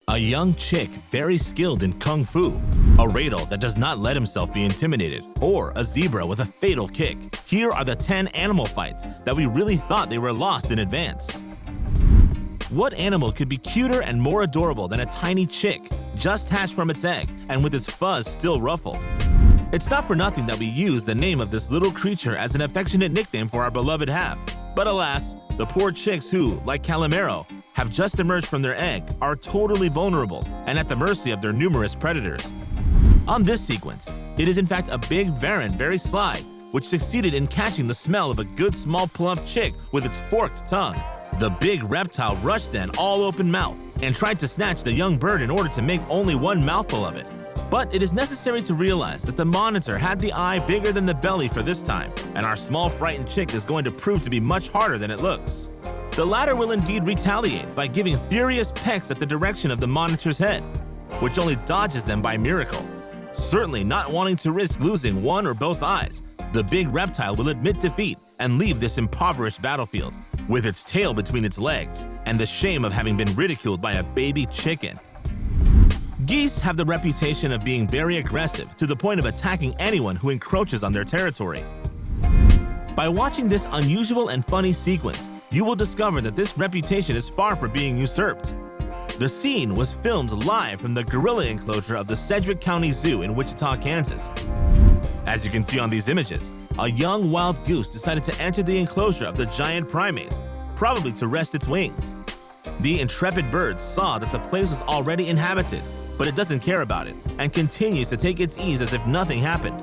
A young chick very skilled in kung fu, a ratel that does not let himself be intimidated, or a zebra with a fatal kick. Here are the 10 animal fights that we really thought they were lost in advance. What animal could be cuter and more adorable than a tiny chick, just hatched from its egg and with its fuzz still ruffled? It's not for nothing that we use the name of this little creature as an affectionate nickname for our beloved half. But alas, the poor chicks who, like Calimero, have just emerged from their egg are totally vulnerable and at the mercy of their numerous predators. On this sequence, it is in fact a big varan very sly, which succeeded in catching the smell of a good small plump chick with its forked tongue. The big reptile rushed then all open mouth and tried to snatch the young bird in order to make only one mouthful of it. But it is necessary to realize that the monitor had the eye bigger than the belly for this time, and our small frightened chick is going to prove to be much harder than it looks. The latter will indeed retaliate by giving furious pecks at the direction of the monitor's head, which only dodges them by miracle. Certainly not wanting to risk losing one or both eyes, the big reptile will admit defeat and leave this impoverished battlefield, with its tail between its legs and the shame of having been ridiculed by a baby chicken. Geese have the reputation of being very aggressive to the point of attacking anyone who encroaches on their territory. By watching this unusual and funny sequence, you will discover that this reputation is far from being usurped. The scene was filmed live from the gorilla enclosure of the Sedgwick County Zoo in Wichita, Kansas. As you can see on these images, a young wild goose decided to enter the enclosure of the giant primate, probably to rest its wings. The intrepid bird saw that the place was already inhabited, but it doesn't care about it and continues to take its ease as if nothing happened.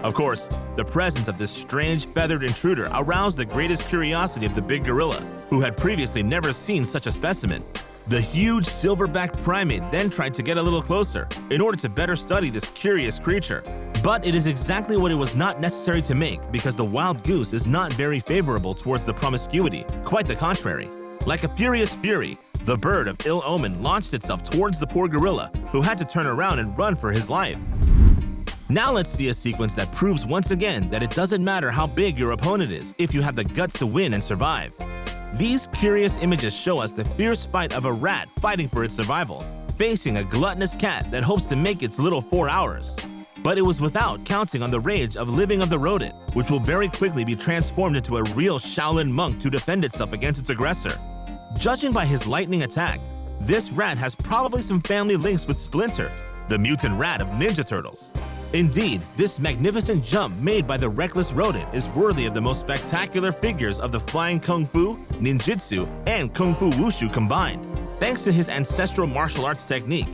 Of course, the presence of this strange feathered intruder aroused the greatest curiosity of the big gorilla, who had previously never seen such a specimen. The huge silverback primate then tried to get a little closer in order to better study this curious creature. But it is exactly what it was not necessary to make, because the wild goose is not very favorable towards the promiscuity, quite the contrary. Like a furious fury, the bird of ill omen launched itself towards the poor gorilla, who had to turn around and run for his life. Now let's see a sequence that proves once again that it doesn't matter how big your opponent is if you have the guts to win and survive. These curious images show us the fierce fight of a rat fighting for its survival, facing a gluttonous cat that hopes to make its little 4 hours. But it was without counting on the rage of living of the rodent, which will very quickly be transformed into a real Shaolin monk to defend itself against its aggressor. Judging by his lightning attack, this rat has probably some family links with Splinter, the mutant rat of Ninja Turtles. Indeed, this magnificent jump made by the reckless rodent is worthy of the most spectacular figures of the flying kung fu, ninjutsu, and kung fu wushu combined. Thanks to his ancestral martial arts technique,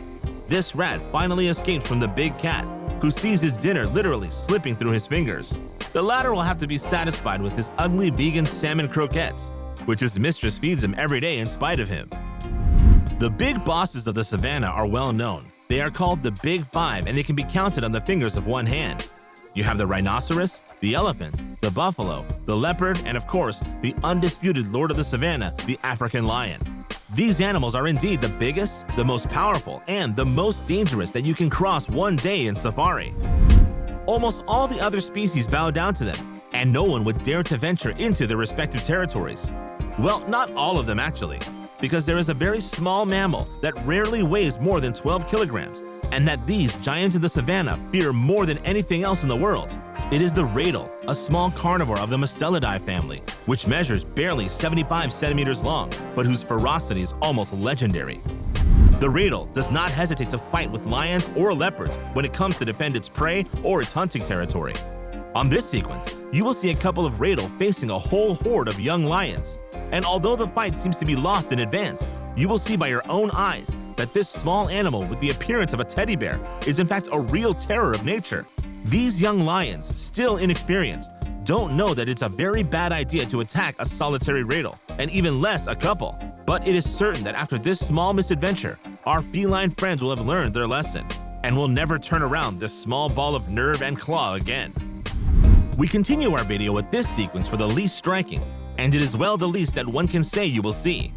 this rat finally escapes from the big cat, who sees his dinner literally slipping through his fingers. The latter will have to be satisfied with his ugly vegan salmon croquettes, which his mistress feeds him every day in spite of him. The big bosses of the savannah are well known. They are called the Big Five, and they can be counted on the fingers of one hand. You have the rhinoceros, the elephant, the buffalo, the leopard, and of course, the undisputed lord of the savannah, the African lion. These animals are indeed the biggest, the most powerful, and the most dangerous that you can cross one day in safari. Almost all the other species bow down to them, and no one would dare to venture into their respective territories. Well, not all of them actually, because there is a very small mammal that rarely weighs more than 12 kilograms, and that these giants of the savannah fear more than anything else in the world. It is the ratel, a small carnivore of the Mustelidae family, which measures barely 75 centimeters long, but whose ferocity is almost legendary. The ratel does not hesitate to fight with lions or leopards when it comes to defend its prey or its hunting territory. On this sequence, you will see a couple of ratel facing a whole horde of young lions. And although the fight seems to be lost in advance, you will see by your own eyes that this small animal with the appearance of a teddy bear is in fact a real terror of nature. These young lions, still inexperienced, don't know that it's a very bad idea to attack a solitary ratel, and even less a couple. But it is certain that after this small misadventure, our feline friends will have learned their lesson, and will never turn around this small ball of nerve and claw again. We continue our video with this sequence for the least striking, and it is well the least that one can say you will see.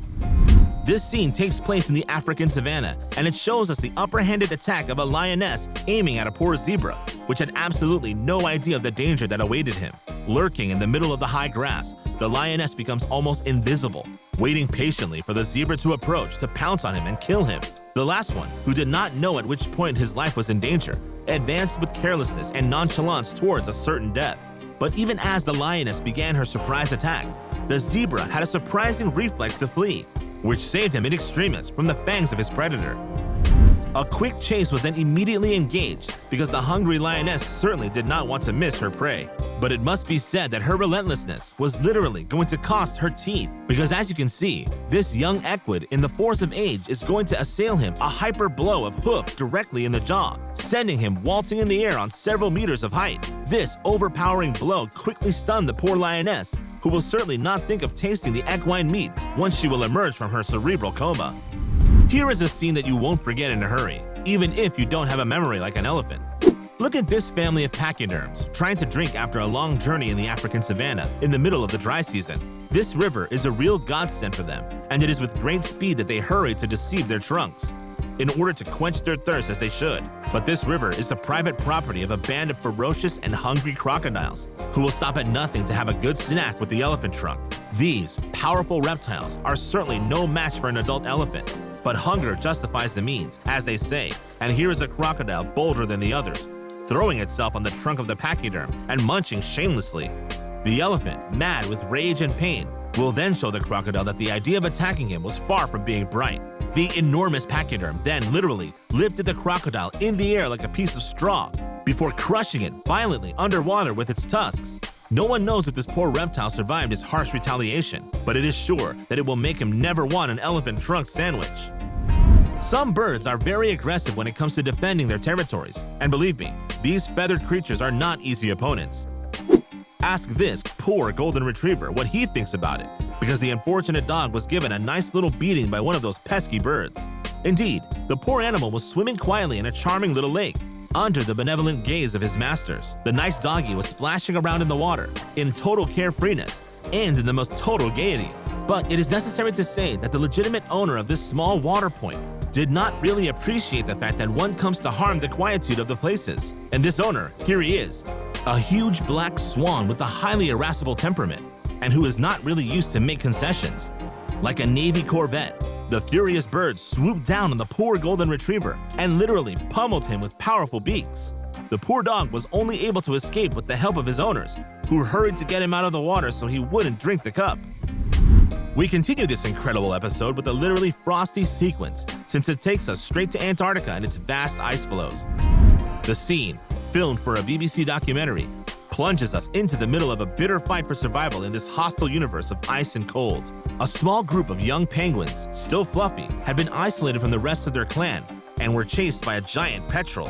This scene takes place in the African savannah, and it shows us the upper-handed attack of a lioness aiming at a poor zebra, which had absolutely no idea of the danger that awaited him. Lurking in the middle of the high grass, the lioness becomes almost invisible, waiting patiently for the zebra to approach to pounce on him and kill him. The last one, who did not know at which point his life was in danger, advanced with carelessness and nonchalance towards a certain death. But even as the lioness began her surprise attack, the zebra had a surprising reflex to flee, which saved him in extremis from the fangs of his predator. A quick chase was then immediately engaged because the hungry lioness certainly did not want to miss her prey. But it must be said that her relentlessness was literally going to cost her teeth, because as you can see, this young equid in the force of age is going to assail him a hyper blow of hoof directly in the jaw, sending him waltzing in the air on several meters of height. This overpowering blow quickly stunned the poor lioness, who will certainly not think of tasting the equine meat once she will emerge from her cerebral coma. Here is a scene that you won't forget in a hurry, even if you don't have a memory like an elephant. Look at this family of pachyderms trying to drink after a long journey in the African savanna in the middle of the dry season. This river is a real godsend for them, and it is with great speed that they hurry to deceive their trunks in order to quench their thirst as they should. But this river is the private property of a band of ferocious and hungry crocodiles who will stop at nothing to have a good snack with the elephant trunk. These powerful reptiles are certainly no match for an adult elephant, but hunger justifies the means, as they say, and here is a crocodile bolder than the others, throwing itself on the trunk of the pachyderm and munching shamelessly. The elephant, mad with rage and pain, will then show the crocodile that the idea of attacking him was far from being bright. The enormous pachyderm then literally lifted the crocodile in the air like a piece of straw before crushing it violently underwater with its tusks. No one knows if this poor reptile survived his harsh retaliation, but it is sure that it will make him never want an elephant trunk sandwich. Some birds are very aggressive when it comes to defending their territories, and believe me, these feathered creatures are not easy opponents. Ask this poor golden retriever what he thinks about it, because the unfortunate dog was given a nice little beating by one of those pesky birds. Indeed, the poor animal was swimming quietly in a charming little lake, under the benevolent gaze of his masters. The nice doggy was splashing around in the water, in total carefreeness, and in the most total gaiety. But it is necessary to say that the legitimate owner of this small water point did not really appreciate the fact that one comes to harm the quietude of the places. And this owner, here he is, a huge black swan with a highly irascible temperament, and who is not really used to make concessions. Like a Navy corvette, the furious bird swooped down on the poor golden retriever and literally pummeled him with powerful beaks. The poor dog was only able to escape with the help of his owners, who hurried to get him out of the water so he wouldn't drink the cup. We continue this incredible episode with a literally frosty sequence, since it takes us straight to Antarctica and its vast ice flows. The scene, filmed for a BBC documentary, plunges us into the middle of a bitter fight for survival in this hostile universe of ice and cold. A small group of young penguins, still fluffy, had been isolated from the rest of their clan and were chased by a giant petrel.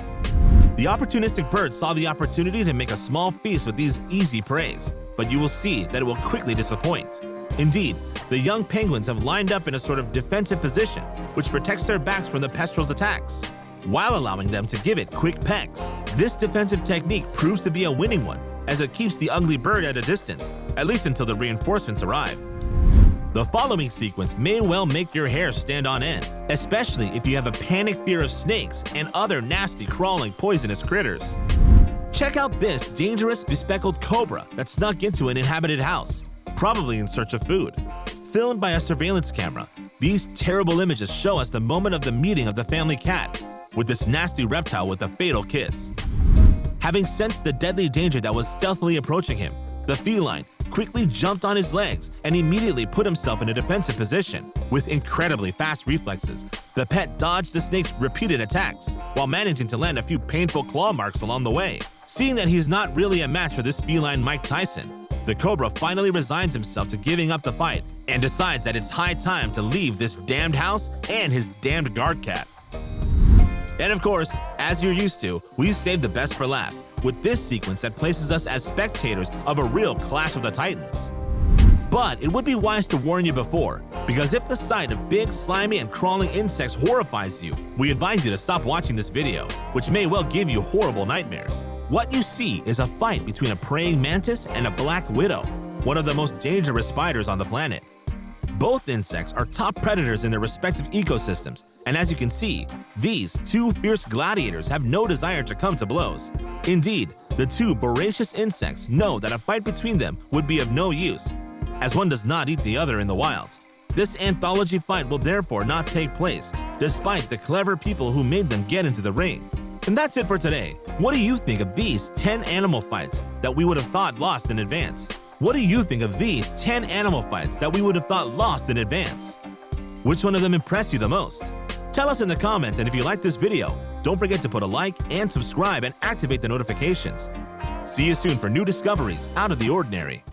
The opportunistic bird saw the opportunity to make a small feast with these easy preys, but you will see that it will quickly disappoint. Indeed, the young penguins have lined up in a sort of defensive position, which protects their backs from the petrel's attacks, while allowing them to give it quick pecks. This defensive technique proves to be a winning one, as it keeps the ugly bird at a distance, at least until the reinforcements arrive. The following sequence may well make your hair stand on end, especially if you have a panic fear of snakes and other nasty crawling poisonous critters. Check out this dangerous bespectacled cobra that snuck into an inhabited house, probably in search of food. Filmed by a surveillance camera, these terrible images show us the moment of the meeting of the family cat with this nasty reptile with a fatal kiss. Having sensed the deadly danger that was stealthily approaching him, the feline quickly jumped on his legs and immediately put himself in a defensive position. With incredibly fast reflexes, the pet dodged the snake's repeated attacks while managing to land a few painful claw marks along the way. Seeing that he's not really a match for this feline Mike Tyson, the cobra finally resigns himself to giving up the fight and decides that it's high time to leave this damned house and his damned guard cat. And of course, as you're used to, we've saved the best for last, with this sequence that places us as spectators of a real clash of the titans. But it would be wise to warn you before, because if the sight of big, slimy, and crawling insects horrifies you, we advise you to stop watching this video, which may well give you horrible nightmares. What you see is a fight between a praying mantis and a black widow, one of the most dangerous spiders on the planet. Both insects are top predators in their respective ecosystems, and as you can see, these two fierce gladiators have no desire to come to blows. Indeed, the two voracious insects know that a fight between them would be of no use, as one does not eat the other in the wild. This anthology fight will therefore not take place, despite the clever people who made them get into the ring. And that's it for today. What do you think of these 10 animal fights that we would have thought lost in advance? What do you think of these 10 animal fights that we would have thought lost in advance? Which one of them impressed you the most? Tell us in the comments, and if you like this video, don't forget to put a like and subscribe and activate the notifications. See you soon for new discoveries out of the ordinary.